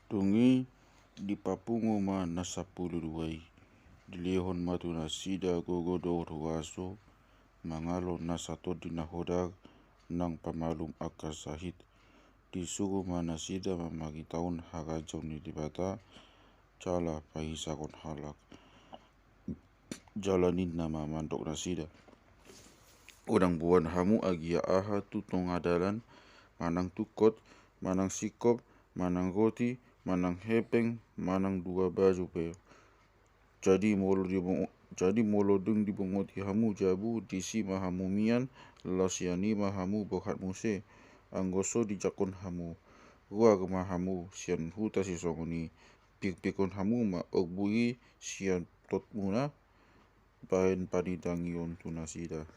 Tungi di papungo ma nasapuluruai, dilihon matu nasida gogodo ruaso, mangalo nasato dinahodag nang pamalum akasahit. Disugo manasida mamagitaon hagajaw ni dibata, cala pahisakon halak. Jalanin nama mandok nasida. Orang buan hamu agia aha tutong adalan, manang tukot, manang sikop, manang roti, manang hepeng, manang dua baju pe. Jadi molo dung di bongoti hamu jabu disi mahamu mian lasiani mahamu bohat muse anggoso di jakon hamu rua gema hamu sian huta si songoni pikon hamu ma ogbui sian tot muna bahen panidangion tunasida.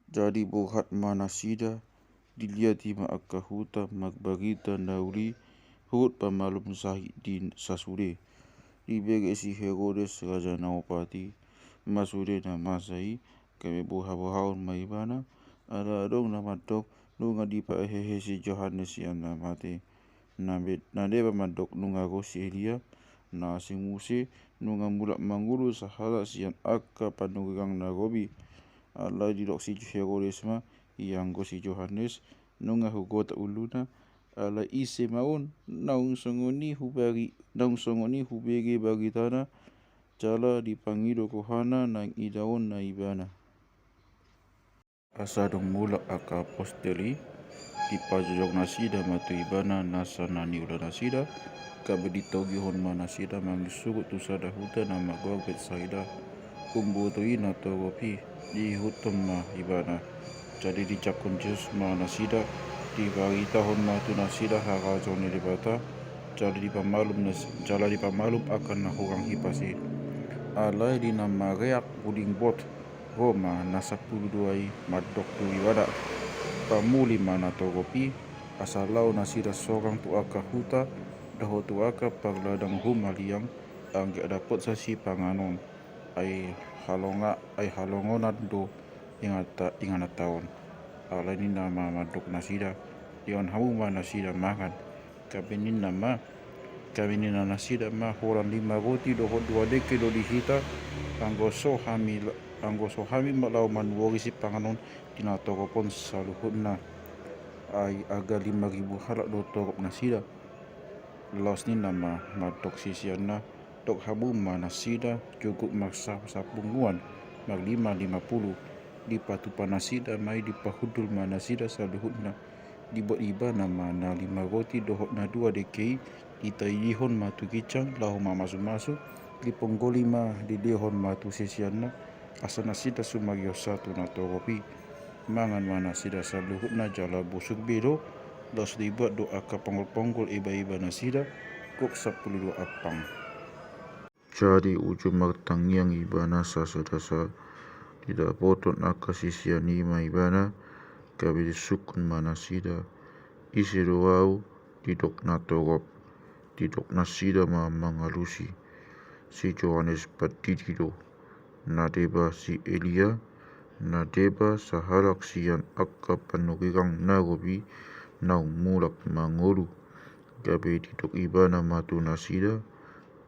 Jadi bohat manasida dilihat ma akahuta magbagita nauri hut pamalum sahi din sasure. Ibege si Herodes raja naopati masure na masai kami buha-buhaon maibana ada dong nama dok nunga dipa hehe si Johannes yang namate nade pamadok nunga gosi Elia na singuse nunga mulak mangulu sahala sian akka panugang nagobi ala didok si Herodes ma yang gosi Johannes nunga hugota uluna ala ise maun naung songoni hubege bagi tanah jala dipangido kohana nang idaon na ibana. Asadong mula aka aposteli dipajojok nasida matu ibana nasa nani ula nasida kabe ditogi hon manasida mangisugut tusada huta nama gua Betsaida kumbuto ina togopi di hutum ma ibana. Jadi dicakun Jesus manasida dibagi tahun matu nasida hagajon ni dibata jala di pamalum akan nahurang hipasi alai di nama reak puding bot Roma nasapuluduai madok tu iwada pamuli mana togopi asalau nasida sorang tu aka huta daho tu aka pagladang humaliang angge dapot sasi panganon ay halongonan do ingana taon alai ni nama madok nasida dion hamu nasida makan kabinina nasida ma horan 5 roti doho 2 deke do dihita anggoso hami malau manuori si panganon tinatokopon saluhutna ay aga 5.000 halak do torop nasida laos ni nama madok sisiana dok hamu manasida cukup maksa sapunguan mag 5.50 di patupa nasida mai di pahudul manasida saluhutna dibuat iba nama na 5 roti dohok na 2 dekei ditayihon matu kicang lahu masuk di ponggoli ma di dehon matu sesiana asa nasida sumagyo satu na togopi mangan mana sida saluhutna jala busuk bedo los dibuat do aka ponggol iba nasida kok 10 apang. Jadi ujung magtangiang ibana sasadasa tidak poton aka sisiani ma ibana kabe sukun manasida isi doau didok na torop didok nasida ma mangalusi si Johannes Patidido nadeba si Elia nadeba sahalak sian akka panugigang nagobi naung mulak mangolu gabe didok ibana matu nasida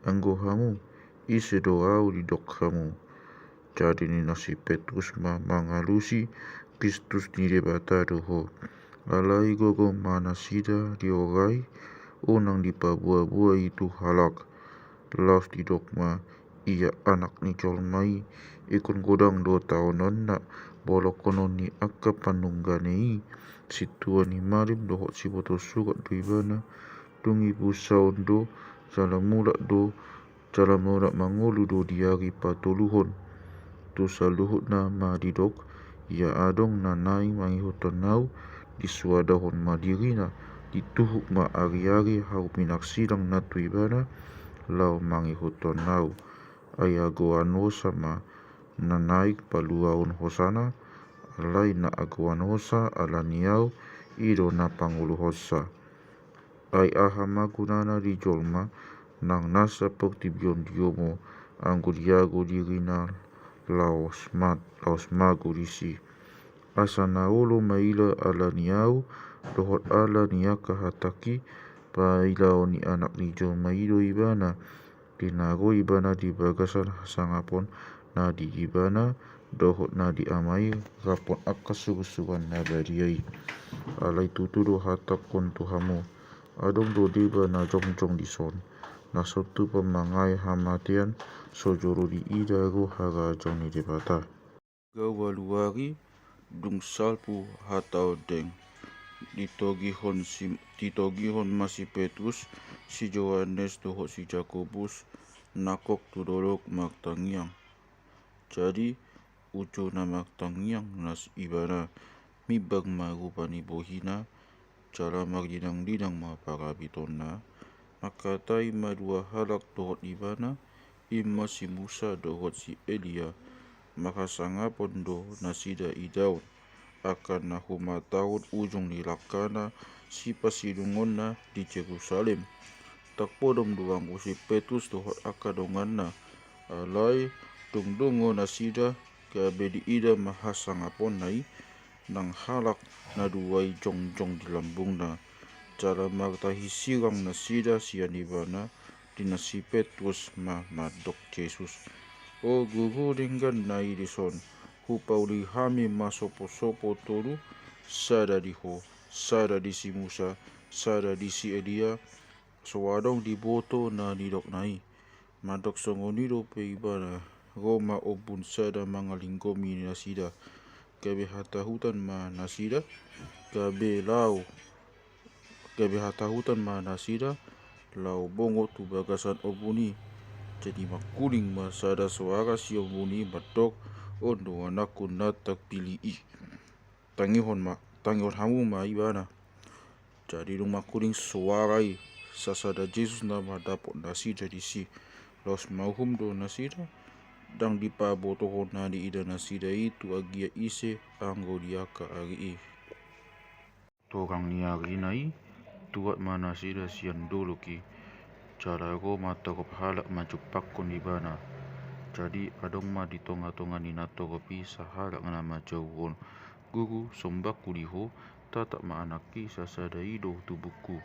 anggo hamu isi doau didok hamu. Jadi ni nasi Petrus ma mangalusi Kristus ni debata doho alai gogo manasida diogai unang dipabua-bua itu halak laos didokma ia anak ni colmai ikon godang 2 tahunan nak bolokonon ni akka panungganei situa ni malim dohot si boto sugat do ibana dungi pusaon do salamulak mangolu do diari patoluhon tu saluhut na madidok ia adong na nai mangihutan nau disuadahon madirina dituhuk ma ari-ari hau minaksidang na tu ibana lau mangihutan nau ayagoan hosa ma na naik paluaon hosana alai na agoan hosa alaniau ido na pangulu hosa ay aha magunana di jolma nang nasa pagtibion diomo anggo diago dirina laos mago disi asa naolo maila alaniau dohot ala niaka hataki Pailao ni anak ni Jomaido ibana dinago ibana di bagasan sangapon na di ibana dohot na di amai rapon akasugusugan na bariai alai tutudo hatak kon tuhamu adong do diba na jongjong dison na sotu pemangai hamatian sojoro di idago haga joni debata gawaluari dung salpu hatau deng ditogihon masih Petrus si Yohanes dohot si Jakobus nakok tudolok magtangiang jadi ujo na magtangiang nas ibana mibag marupani bohina cara magdinang-dinang maparabiton na makatay madua halak dohot ibana ima si Musa dohot si Elia makasangapon do nasida idaon akan na humatahod ujung nilakana si pasilungon na di Jerusalem takpodom duang si Petrus dohot akadongan na alai dungdungo nasida kabe di ida mahasangapon nai nang halak na duway jongjong di lambung na cara magtahisirang nasida siyanibana di na si Petrus madok Jesus o guru dinggan na irison hupauli hami masopo-sopo tolu sada diho sada di si Musa sada di si Elia sowadong di boto na nidok nai madok songonido pe ibana Roma obun sada mga linggomi nasida kabe hatahutan ma nasida kabe hatahutan ma nasida lau bongo tu bagasan obuni jadi makuling masada suara si obuni batok ondo anakku natak pilih tangihon hamu ma ibana jadi dong makuling suarai sasada Jesus na madapot nasida di si los mauhum do nasida dang dipabotohon na di ida nasida itu agia ise anggo diaka agi torang niari nai tuat mana sida sian duluki cara go mata kop halak majupakon ibana jadi adong ma di tonga-tonga ni nato kopi sahalak nama jauhon guru sombaku diho tatak ma anaki sasada ido tubuku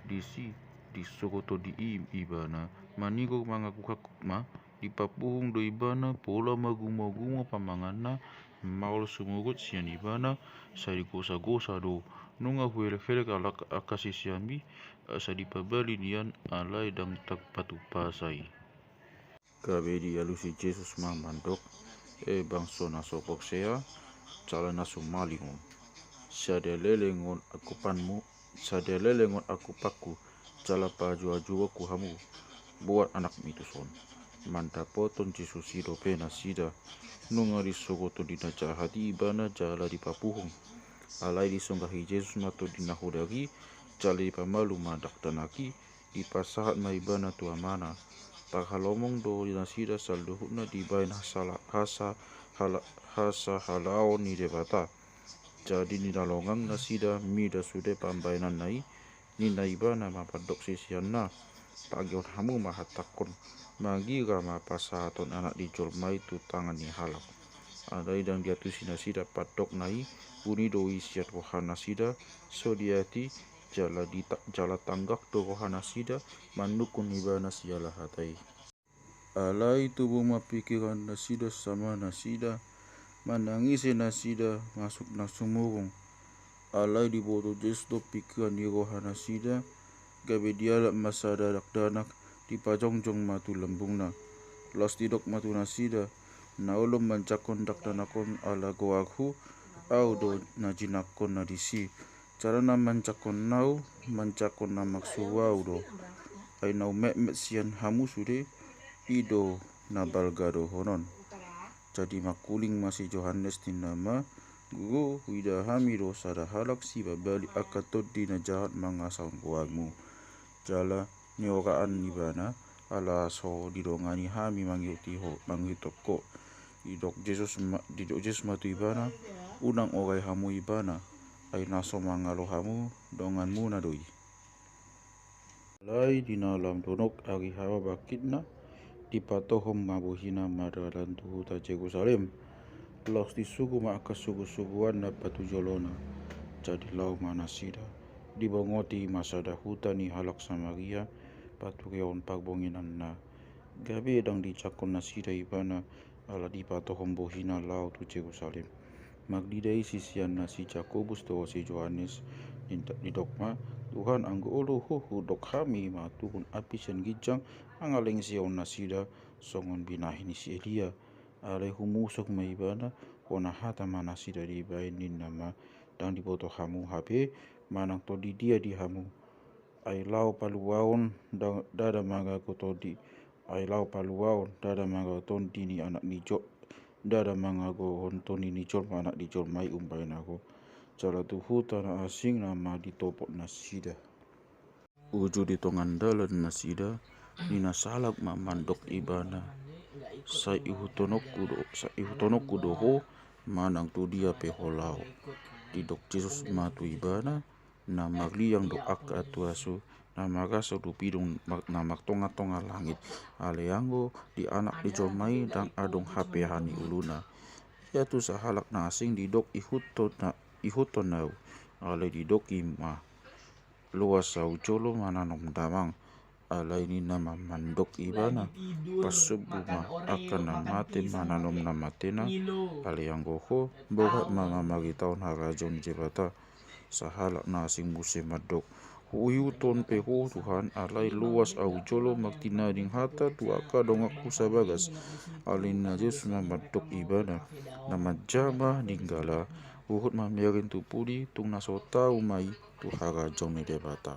disi disokoto di ibana manigo mangaku ma di papuhung do ibana pola magumo pamangana maul sumugut sian ibana sari gosa-gosa do nunga huele-hele kalak akasi siambi asa dipabali nian alai dang tak patu pasai kabe di alusi Jesus mandok bangso na sopok sea cala na sumalingon sadelelengon aku paku cala paju aku hamu buat anak mituson mantapoton Jesus hido pena sida nunga disogoto dinaca hati ibana jala di papuhung alai disonggahi Jesus mato dinahudagi cala di pamalu madak tanaki di pasahat maibana tua mana tak halomong do nasida saldohuna di bain hasa halao ni debata jadi ni dalongang nasida mida sude pambainan nai ni naibana mapadok sisian na pagion hamu mahatakon magira mapasahaton anak di jolmai tu tangan ni halak adai dang diatusi nasida padok nai unido isiat rohana sida sodiati jala tanggak do rohana sida manukun ibana siala hatai alai tubuh mapikiran nasida sama nasida manangisi nasida masuk na sumurung alai di bodo jesto pikiran di rohana sida gabe dialak masada danak di pajongjong matu lembungna los tidok matu nasida naulum mancakon dakdanakon ala goaghu au do najinakon nadisi cara na mancakon nau mancakon na maksuwau do ai nau met sian hamu sude ido na balgado honon jadi makuling masih Yohanes tinama guru wida hamiro sada halak si babali akatot dina jahat mangasaun kuagmu jala nyoraan nibana ala so didongani hami manghitoko didok Jesus matu ibana unang orai hamu ibana ay naso mangalo hamu donganmu nadoi lai dinalam donok ari hawa bakitna dipatohom mabuhina madalan tuhuta Jerusalem los disugu maaka sugu-suguan na patu jolona jadi lau manasida dibongoti masada hutani halak Samaria paturion pagbonginan na gabi dang di cakon na sida ibana ala di patohom bohina lao tu Jerusalem magdidai sisian na si Jakobus to si Johannes di dokma Tuhan anggo ulu huhu dok kami ma tuhun api sen gijang angaling sion na sida songon binahin si Elia ale humusok ma ibana kona hata mana sida di bainin nama dang diboto hamu hape manang to di dia di hamu ai lau paluaon dada maga kotodi ai lau paluaon dada maga ton dini anak nijo dada maga go hontoni nijol anak dijol mai umbai nago cara tuhu tanah asing nama ditopok nasida uju di tongan dalan nasida nina salak mandok ibana sa ihutonok kudoho manang tu dia peholau di dok Jesus matu ibana na magliang do akka atuasu na magaso do pidong na magtonga-tonga langit aleango di anak di jomai dang adong hape hani uluna ya tu sa halak na asing di dok ihuton nau ale di dok ima luas sau jolo mananom damang alai ni nama mandok ibana pasubuma akan namate mananom namatena aleango ho bogat mama magitaon harajon jebata sahalak na asing musim madok huyuton peho Tuhan alai luas au jolo magtinading hata tu aka dongak sabagas alin na Diyos mamadok ibana na majama ninggala uhut mamiarin tu pudi tung nasota umay tu harajon ni debata.